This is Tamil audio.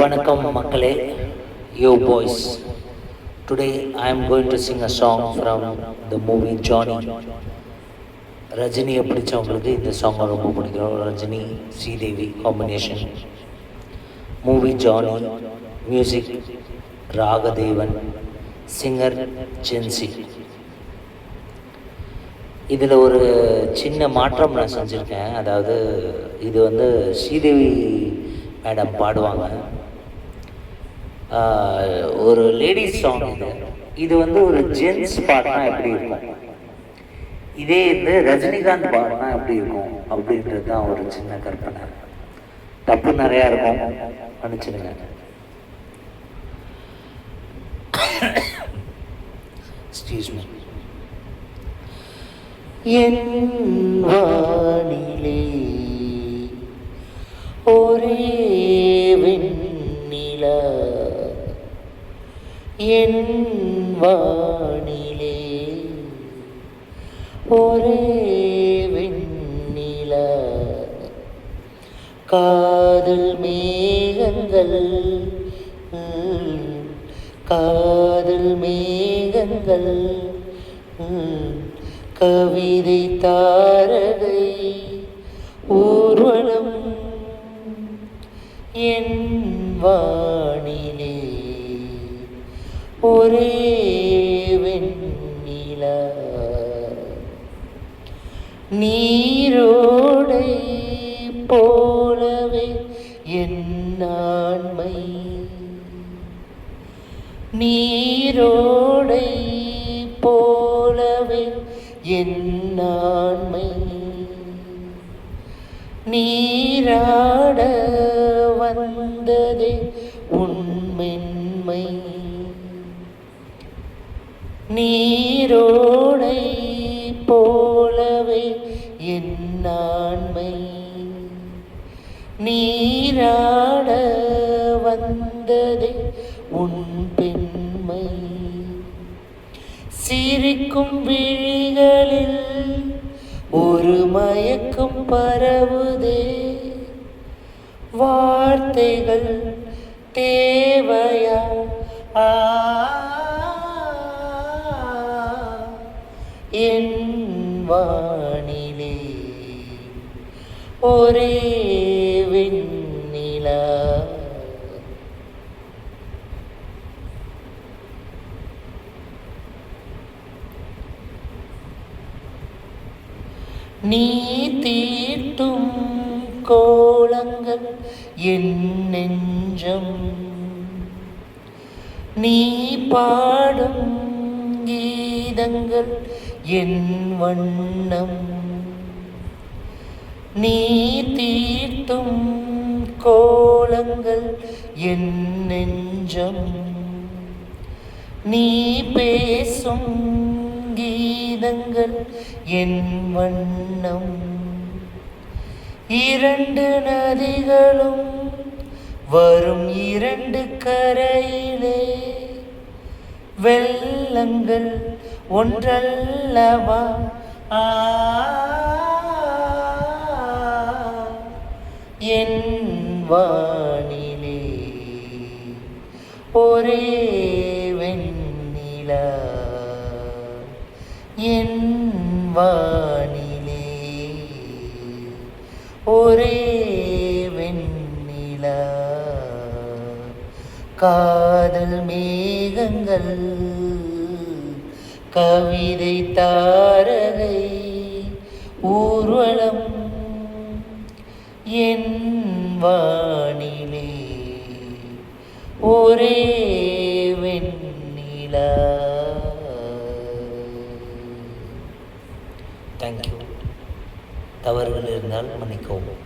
Vanakkam Makkale, yo boys. Today I am going to sing a song from the movie Johnny. ரஜினியை பிடிச்சவங்களுக்கு இந்த சாங் ரொம்ப பிடிக்கும். Rajini Sridevi combination. Movie Johnny, music Ragadevan, singer Jency. இதில் ஒரு சின்ன மாற்றம் நான் செஞ்சுருக்கேன். அதாவது இது வந்து ஸ்ரீதேவி மேடம் பாடுவாங்க. ஒரு லேடிஸ் சாங் இது வந்து ஒரு ஜென்ஸ் பாடினா எப்படி இருக்கும், இதே இந்த ரஜினிகாந்த் பாடினா எப்படி இருக்கும் அப்படின்றது தான் ஒரு சின்ன கற்பனை. தப்பு நிறையா இருக்கும், மன்னிச்சிடுங்க. Excuse me. என் வானிலே ஒரே வெண்ணிலா, என் வானிலே ஒரே வெண்ணிலா, காதல் மேகங்கள் காதல் மேகங்கள் கவிதை தாரகை ஊர்வலம், என் வானிலே ஒரே வெண்ணிலா, நீரோடை போலவே என் ஆண்மை, நீரோடை போலவே என் ஆண்மை, நீராட வந்ததே உண்மென்மை, நீரோடை போலவே என் ஆண்மை, நீராட வந்ததே உன் பெண்மை, சிரிக்கும் விழிகளில் ஒரு மயக்கம் பரவுதே, வார்த்தைகள் தேவையா என் வானிலே ஒரே வெண்ணிலா. நீ தீட்டும் கோலங்கள் என் நெஞ்சம், நீ பாடும் கீதங்கள் என் வண்ணம், நீ தீட்டும் கோலங்கள் என் நெஞ்சம், நீ பேசும் கீதங்கள் என் வண்ணம், இரண்டு நதிகளும் வரும் இரண்டு கரையிலே, வெள்ளங்கள் ஒன்றல்லவா என் வானிலே ஒரே வெண்ணிலா, என் வானிலே ஒரே வெண்ணிலா, காதல் மேகங்கள் கவிதை தாரகை ஊர்வலம், என் வானிலே ஒரே வெண்ணிலா. தேங்க்யூ. தவறுகள் இருந்தால் மன்னிக்கவும்.